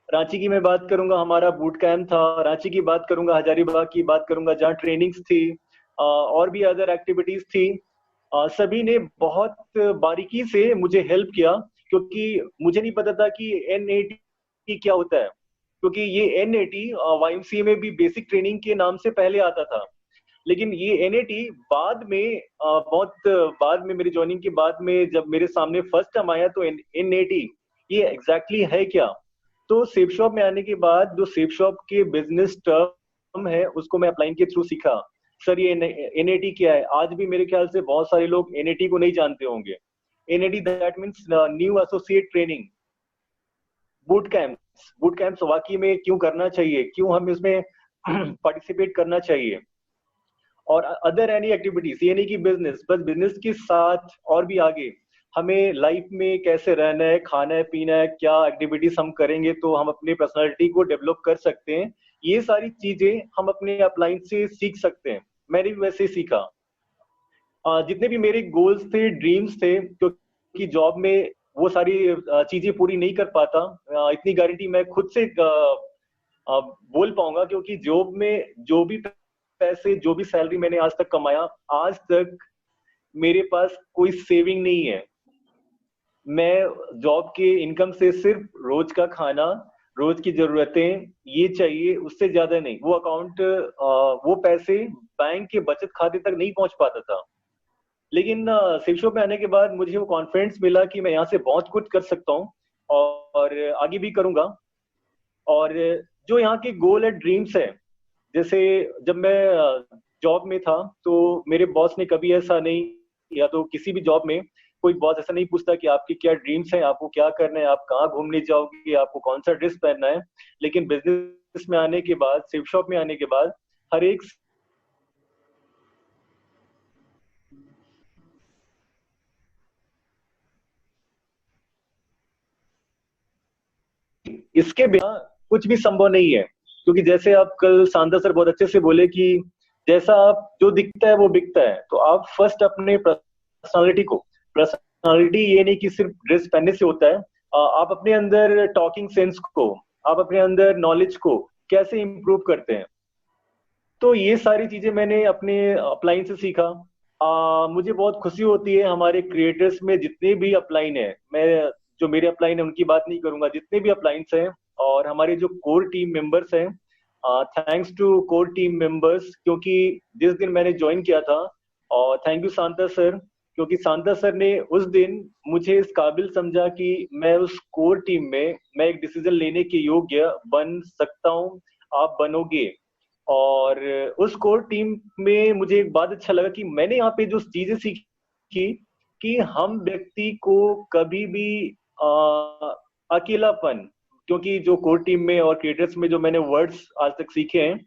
रांची की मैं बात करूंगा, हमारा बूट कैंप था, रांची की बात करूंगा, हजारीबाग की बात करूंगा जहाँ ट्रेनिंग्स थी, और भी अदर एक्टिविटीज थी। सभी ने बहुत बारीकी से मुझे हेल्प किया, क्योंकि मुझे नहीं पता था कि NAT क्या होता है। क्योंकि ये NAT YMCA में भी बेसिक ट्रेनिंग के नाम से पहले आता था, लेकिन ये NAT बाद में, बहुत बाद में, मेरी ज्वाइनिंग के बाद में जब मेरे सामने फर्स्ट टाइम आया तो NAT ये एग्जैक्टली है क्या। तो सेफ शॉप में आने के बाद जो सेफ शॉप के बिजनेस टर्म है उसको मैं अपलाइन के थ्रू सीखा। सर ये NAT क्या है, आज भी मेरे ख्याल से बहुत सारे लोग NAT को नहीं जानते होंगे। NAT that means new associate training. Boot camps वाकई में क्यों करना चाहिए, क्यों हम इसमें पार्टिसिपेट करना चाहिए। और अदर एनी एक्टिविटीज, ये नहीं कि बिजनेस, बस बिजनेस के साथ और भी आगे हमें लाइफ में कैसे रहना है, खाना है, पीना है, क्या एक्टिविटीज हम करेंगे तो हम अपनी पर्सनालिटी को डेवलप कर सकते हैं, ये सारी चीजें हम अपने अपलाइन से सीख सकते हैं। मैंने भी वैसे ही सीखा। जितने भी मेरे गोल्स थे, ड्रीम्स थे, क्योंकि जॉब में वो सारी चीजें पूरी नहीं कर पाता, इतनी गारंटी मैं खुद से बोल पाऊंगा, क्योंकि जॉब में जो भी पैसे, जो भी सैलरी मैंने आज तक कमाया, आज तक मेरे पास कोई सेविंग नहीं है। मैं जॉब के इनकम से सिर्फ रोज का खाना, रोज की जरूरतें ये चाहिए, उससे ज्यादा नहीं। वो अकाउंट, वो पैसे बैंक के बचत खाते तक नहीं पहुंच पाता था। लेकिन सेफ शॉप में आने के बाद मुझे वो कॉन्फिडेंस मिला कि मैं यहाँ से बहुत कुछ कर सकता हूँ और आगे भी करूंगा। और जो यहाँ के गोल है, ड्रीम्स है, जैसे जब मैं जॉब में था तो मेरे बॉस ने कभी ऐसा नहीं, या तो किसी भी जॉब में कोई बॉस ऐसा नहीं पूछता कि आपकी क्या ड्रीम्स हैं, आपको क्या करना है, आप कहाँ घूमने जाओगे, आपको कौन सा ड्रेस पहनना है। लेकिन बिजनेस में आने के बाद, सेफ शॉप में आने के बाद, हर एक इसके बिना कुछ भी संभव नहीं है। क्योंकि जैसे आप कल शानदार सर बहुत अच्छे से बोले कि जैसा आप, जो दिखता है वो बिकता है, तो आप फर्स्ट अपने पर्सनालिटी ये नहीं कि सिर्फ ड्रेस पहनने से होता है, आप अपने अंदर टॉकिंग सेंस को, आप अपने अंदर नॉलेज को कैसे इंप्रूव करते हैं। तो ये सारी चीजें मैंने अपने अपलाइन से सीखा। मुझे बहुत खुशी होती है हमारे क्रिएटर्स में, जितने भी अपलाइन है, मैं जो मेरे अपलाइन है उनकी बात नहीं करूंगा, जितने भी अपलाइंस हैं और हमारे जो कोर टीम मेंबर्स हैं, thanks to core team members, क्योंकि जिस दिन मैंने ज्वाइन किया था, और थैंक यू शांता सर, क्योंकि शांता सर ने उस दिन मुझे इस काबिल समझा कि मैं उस कोर टीम में मैं एक डिसीजन लेने के योग्य बन सकता हूँ, आप बनोगे। और उस कोर टीम में मुझे एक बात अच्छा लगा कि मैंने यहाँ पे जो चीजें सीखी कि हम व्यक्ति को कभी भी अकेलापन, क्योंकि जो कोर टीम में और क्रिएटर्स में जो मैंने वर्ड्स आज तक सीखे हैं,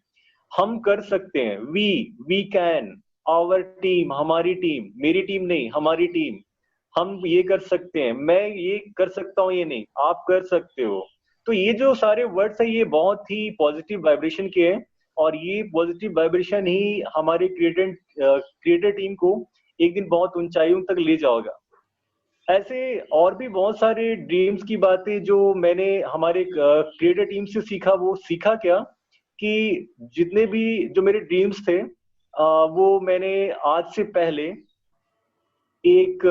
हम कर सकते हैं, वी कैन, आवर टीम, हमारी टीम, मेरी टीम नहीं, हमारी टीम, हम ये कर सकते हैं, मैं ये कर सकता हूँ, ये नहीं, आप कर सकते हो। तो ये जो सारे वर्ड्स हैं ये बहुत ही पॉजिटिव वाइब्रेशन के हैं, और ये पॉजिटिव वाइब्रेशन ही हमारे क्रिएटर टीम को एक दिन बहुत ऊंचाइयों तक ले जाएगा। ऐसे और भी बहुत सारे ड्रीम्स की बातें जो मैंने हमारे क्रिएटर टीम से सीखा। वो सीखा क्या कि जितने भी जो मेरे ड्रीम्स थे, वो मैंने आज से पहले एक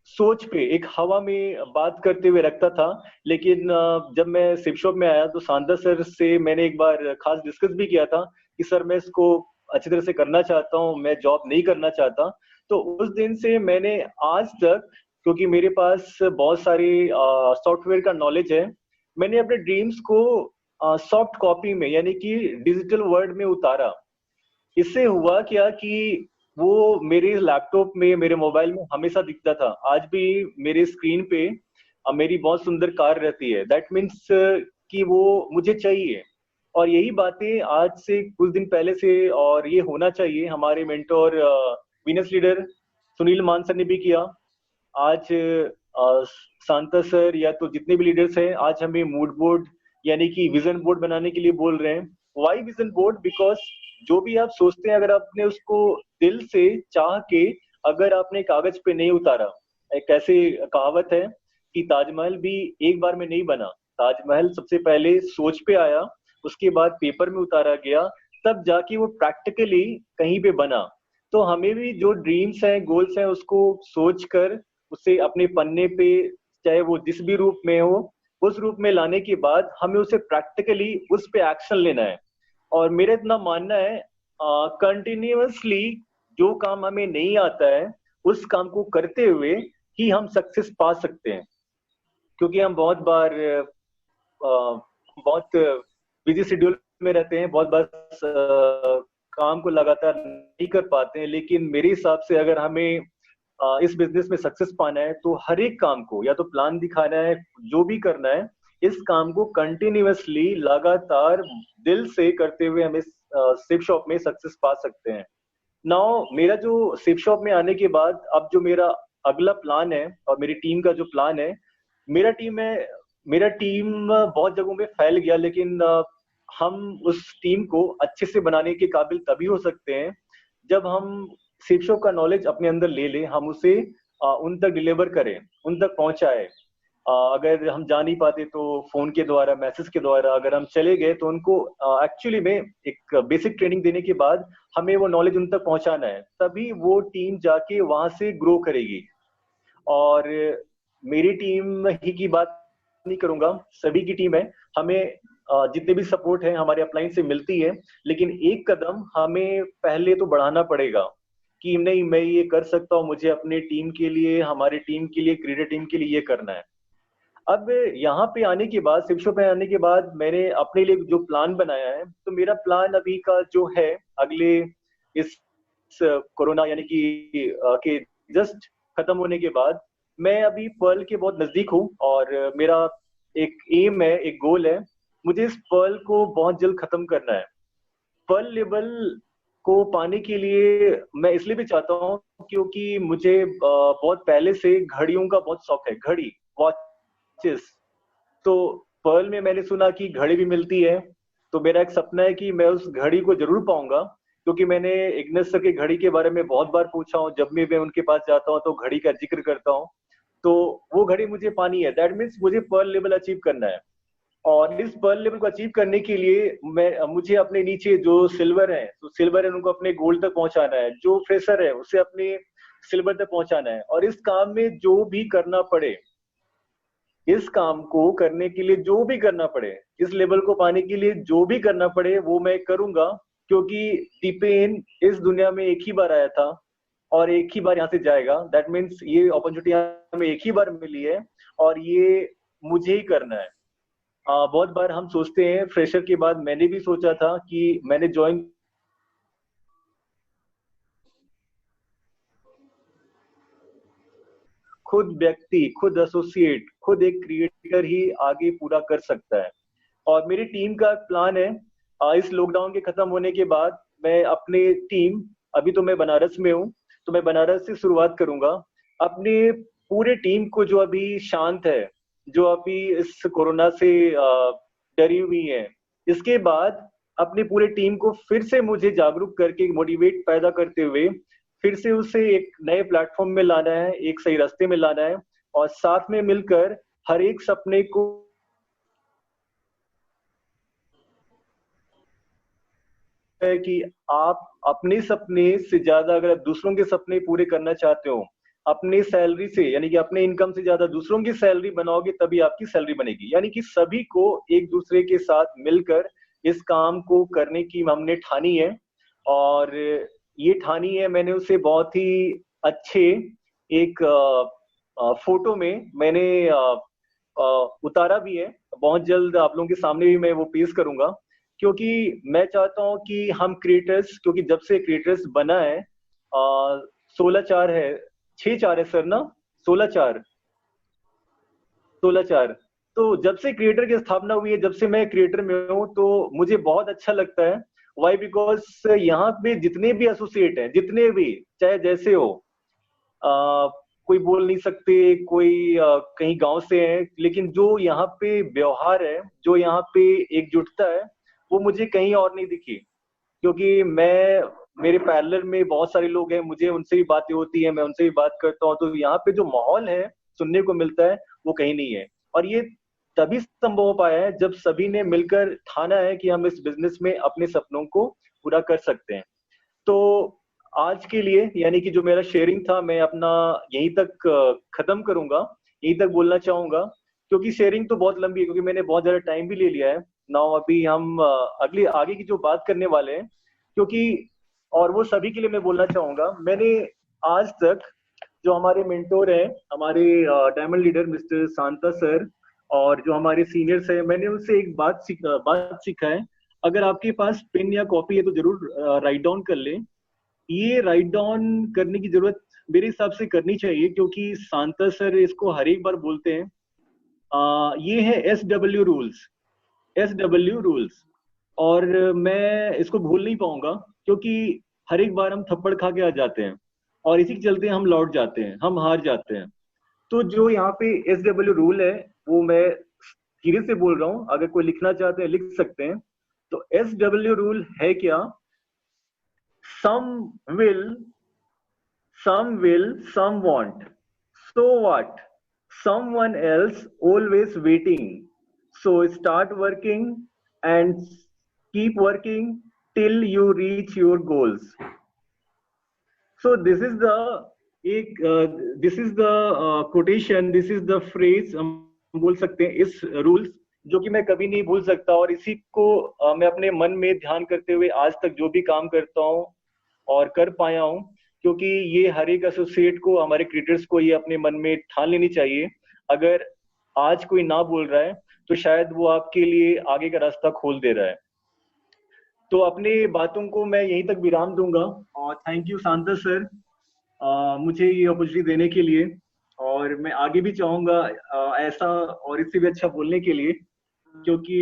सोच पे एक हवा में बात करते हुए रखता था। लेकिन जब मैं शिप शॉप में आया तो सांता सर से मैंने एक बार खास डिस्कस भी किया था कि सर मैं इसको अच्छी तरह से करना चाहता हूँ, मैं जॉब नहीं करना चाहता। तो उस दिन से मैंने आज तक, क्योंकि मेरे पास बहुत सारी सॉफ्टवेयर का नॉलेज है, मैंने अपने ड्रीम्स को सॉफ्ट कॉपी में यानी कि डिजिटल वर्ल्ड में उतारा। इससे हुआ क्या कि वो मेरे लैपटॉप में, मेरे मोबाइल में हमेशा दिखता था। आज भी मेरे स्क्रीन पे मेरी बहुत सुंदर कार रहती है। दैट मीन्स कि वो मुझे चाहिए। और यही बातें आज से कुछ दिन पहले से, और ये होना चाहिए, हमारे मेंटोर वीनस लीडर सुनील मान सर ने भी किया। आज सांता सर या तो जितने भी लीडर्स हैं आज हमें मूड बोर्ड यानी कि विजन बोर्ड बनाने के लिए बोल रहे हैं। Y vision board? बिकॉज जो भी आप सोचते हैं, अगर आपने उसको दिल से चाह के अगर आपने कागज पे नहीं उतारा, एक ऐसी कहावत है कि ताजमहल भी एक बार में नहीं बना। ताजमहल सबसे पहले सोच पे आया, उसके बाद पेपर में उतारा गया, तब जाके वो प्रैक्टिकली कहीं पे बना। तो हमें भी जो ड्रीम्स हैं, गोल्स हैं, उसको सोच कर उसे अपने पन्ने पे, चाहे वो जिस भी रूप में हो, उस रूप में लाने के बाद हमें उसे प्रैक्टिकली उस पे एक्शन लेना है। और मेरा इतना मानना है, कंटिन्यूअसली जो काम हमें नहीं आता है उस काम को करते हुए ही हम सक्सेस पा सकते हैं। क्योंकि हम बहुत बार बहुत बिजी शेड्यूल में रहते हैं, बहुत बार काम को लगातार नहीं कर पाते हैं। लेकिन मेरे हिसाब से अगर हमें इस बिजनेस में सक्सेस पाना है तो हर एक काम को या तो प्लान दिखाना है, जो भी करना है इस काम को कंटिन्यूअसली लगातार दिल से करते हुए हमें शिप शॉप में सक्सेस पा सकते हैं। नाउ मेरा जो शिप शॉप में आने के बाद अब जो मेरा अगला प्लान है और मेरी टीम का जो प्लान है, मेरा टीम बहुत जगहों में फैल गया, लेकिन हम उस टीम को अच्छे से बनाने के काबिल तभी हो सकते हैं जब हम शिप शॉप का नॉलेज अपने अंदर ले लें, हम उसे उन तक डिलीवर करें, उन तक पहुंचाए। अगर हम जा नहीं पाते तो फोन के द्वारा, मैसेज के द्वारा, अगर हम चले गए तो उनको एक्चुअली में एक बेसिक ट्रेनिंग देने के बाद हमें वो नॉलेज उन तक पहुंचाना है, तभी वो टीम जाके वहां से ग्रो करेगी। और मेरी टीम ही की बात नहीं करूंगा, सभी की टीम है। हमें जितने भी सपोर्ट है हमारे अपलाइन से मिलती है, लेकिन एक कदम हमें पहले तो बढ़ाना पड़ेगा कि नहीं, मैं ये कर सकता हूँ, मुझे अपने टीम के लिए, हमारी टीम के लिए, क्रिएटर टीम के लिए ये करना है। अब यहाँ पे आने के बाद, शिप शो पे आने के बाद, मैंने अपने लिए जो प्लान बनाया है, तो मेरा प्लान अभी का जो है, अगले इस कोरोना यानी कि के जस्ट खत्म होने के बाद, मैं अभी पर्ल के बहुत नजदीक हूँ। और मेरा एक एम है, एक गोल है, मुझे इस पर्ल को बहुत जल्द खत्म करना है। पर्ल लेवल को पाने के लिए मैं इसलिए भी चाहता हूँ क्योंकि मुझे बहुत पहले से घड़ियों का बहुत शौक है, घड़ी, वॉचेस। तो पर्ल में मैंने सुना कि घड़ी भी मिलती है, तो मेरा एक सपना है कि मैं उस घड़ी को जरूर पाऊंगा। क्योंकि मैंने इग्निस सर की घड़ी के बारे में बहुत बार पूछा हूँ, जब भी मैं उनके पास जाता हूँ तो घड़ी का जिक्र करता हूँ। तो वो घड़ी मुझे पानी है, दैट मीन्स मुझे पर्ल लेवल अचीव करना है। और इस पर्ल लेवल को अचीव करने के लिए मुझे अपने नीचे जो सिल्वर है, तो सिल्वर है उनको अपने गोल्ड तक पहुंचाना है, जो फ्रेशर है उसे अपने सिल्वर तक पहुंचाना है। और इस काम में जो भी करना पड़े, इस काम को करने के लिए जो भी करना पड़े, इस लेवल को पाने के लिए जो भी करना पड़े, वो मैं करूंगा। क्योंकि टिपेन इस दुनिया में एक ही बार आया था और एक ही बार यहाँ से जाएगा। दैट मीन्स ये अपॉर्चुनिटी हमें एक ही बार मिली है और ये मुझे ही करना है। बहुत बार हम सोचते हैं, फ्रेशर के बाद मैंने भी सोचा था कि मैंने ज्वाइन, खुद व्यक्ति, खुद एसोसिएट, खुद एक क्रिएटर ही आगे पूरा कर सकता है। और मेरी टीम का प्लान है, इस लॉकडाउन के खत्म होने के बाद मैं अपने टीम, अभी तो मैं बनारस में हूँ, तो मैं बनारस से शुरुआत करूंगा। अपने पूरे टीम को जो अभी शांत है, जो अभी इस कोरोना से डरी हुई है, इसके बाद अपनी पूरी टीम को फिर से मुझे जागरूक करके, मोटिवेट पैदा करते हुए फिर से उसे एक नए प्लेटफॉर्म में लाना है, एक सही रास्ते में लाना है। और साथ में मिलकर हर एक सपने को है कि आप अपने सपने से ज्यादा अगर आप दूसरों के सपने पूरे करना चाहते हो, अपने सैलरी से यानी कि अपने इनकम से ज्यादा दूसरों की सैलरी बनाओगे तभी आपकी सैलरी बनेगी। यानी कि सभी को एक दूसरे के साथ मिलकर इस काम को करने की हमने ठानी है, और ये ठानी है मैंने उसे बहुत ही अच्छे एक फोटो में मैंने उतारा भी है। बहुत जल्द आप लोगों के सामने भी मैं वो पेश करूंगा, क्योंकि मैं चाहता हूं कि हम क्रिएटर्स, क्योंकि जब से क्रिएटर्स बना है 16/4 है, 6/4 है सर ना, 16/4, 16/4। तो जब से क्रिएटर की स्थापना हुई है, जब से मैं क्रिएटर में हूँ, तो मुझे बहुत अच्छा लगता है। वाई? बिकॉज यहाँ पे जितने भी एसोसिएट हैं, जितने भी चाहे जैसे हो, कोई बोल नहीं सकते, कोई कहीं गांव से है, लेकिन जो यहाँ पे व्यवहार है, जो यहाँ पे एकजुटता है, वो मुझे कहीं और नहीं दिखी। क्योंकि मैं, मेरे पैरेलल में बहुत सारे लोग हैं, मुझे उनसे भी बातें होती है, मैं उनसे भी बात करता हूँ, तो यहाँ पे जो माहौल है सुनने को मिलता है वो कहीं नहीं है। और ये तभी संभव हो पाया है जब सभी ने मिलकर ठाना है कि हम इस बिजनेस में अपने सपनों को पूरा कर सकते हैं। तो आज के लिए यानी कि जो मेरा शेयरिंग था, मैं अपना यहीं तक खत्म करूंगा, यहीं तक बोलना चाहूंगा, क्योंकि शेयरिंग तो बहुत लंबी है, क्योंकि मैंने बहुत ज्यादा टाइम भी ले लिया है। नाउ अभी हम अगली आगे की जो बात करने वाले हैं, क्योंकि और वो सभी के लिए मैं बोलना चाहूंगा, मैंने आज तक जो हमारे मेंटोर हैं, हमारे diamond leader mister Shanta sir, और जो हमारे सीनियर्स हैं, मैंने उनसे एक बात सीखा है। अगर आपके पास पेन या कॉपी है तो जरूर राइट डाउन कर लें। ये राइट डाउन करने की जरूरत मेरे हिसाब से करनी चाहिए, क्योंकि शांता सर इसको हर एक बार बोलते हैं। ये है SW रूल्स, SW रूल्स। और मैं इसको भूल नहीं पाऊंगा, क्योंकि हर एक बार हम थप्पड़ खा के आ जाते हैं, और इसी के चलते हम लौट जाते हैं, हम हार जाते हैं। तो जो यहाँ पे SW रूल है, वो मैं धीरे से बोल रहा हूँ, अगर कोई लिखना चाहते हैं लिख सकते हैं। तो SW रूल है क्या? some will some want, so what, someone else always waiting, so start working and keep working till you reach your goals. So this is the quotation, this is the phrase हम बोल सकते हैं, इस rules जो कि मैं कभी नहीं भूल सकता, और इसी को मैं अपने मन में ध्यान करते हुए आज तक जो भी काम करता हूँ और कर पाया हूँ, क्योंकि ये हर एक एसोसिएट को, हमारे क्रिएटर्स को ये अपने मन में ठान लेनी चाहिए। अगर आज कोई ना बोल रहा है तो शायद वो आपके लिए आगे का रास्ता खोल दे रहा है। तो अपनी बातों को मैं यहीं तक विराम दूंगा, और थैंक यू शांता सर मुझे ये अपॉर्चुनिटी देने के लिए, और मैं आगे भी चाहूंगा ऐसा और इससे भी अच्छा बोलने के लिए, क्योंकि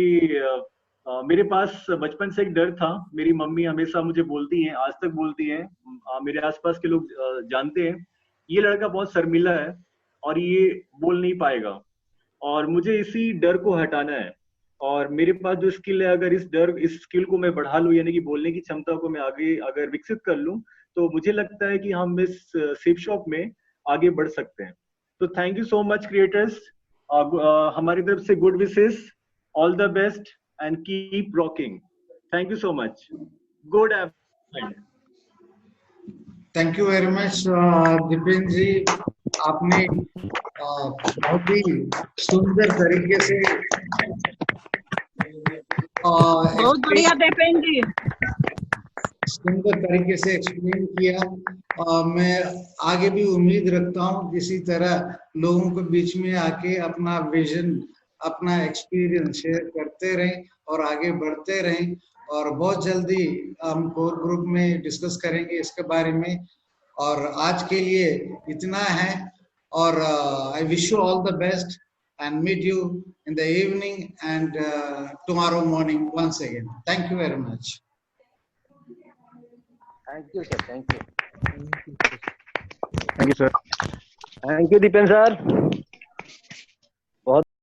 मेरे पास बचपन से एक डर था। मेरी मम्मी हमेशा मुझे बोलती हैं, आज तक बोलती हैं, मेरे आसपास के लोग जानते हैं, ये लड़का बहुत शर्मीला है और ये बोल नहीं पाएगा, और मुझे इसी डर को हटाना है। और मेरे पास जो स्किल है, अगर इस स्किल को मैं बढ़ा लूं, यानी कि बोलने की क्षमता को मैं आगे अगर विकसित कर लूं, तो मुझे लगता है कि हम इस सेफ शॉप में आगे बढ़ सकते हैं। तो thank you so much creators, हमारी तरफ से good wishes, all the best and keep rocking. Thank you so much, good afternoon. Thank you very much Deepen ji, आपने बहुत ही सुंदर तरीके से बहुत बढ़िया दीपेन जी, सुंदर तरीके से एक्सप्लेन किया। मैं आगे भी उम्मीद रखता हूँ इसी तरह लोगों के बीच में आके अपना विजन, अपना एक्सपीरियंस शेयर करते रहें और आगे बढ़ते रहें। और बहुत जल्दी हम कोर ग्रुप में डिस्कस करेंगे इसके बारे में। और आज के लिए इतना है, और I wish you all the best and meet you in the evening and tomorrow morning once again. Thank you very much. Thank you sir, thank you sir, thank you Dipen sir.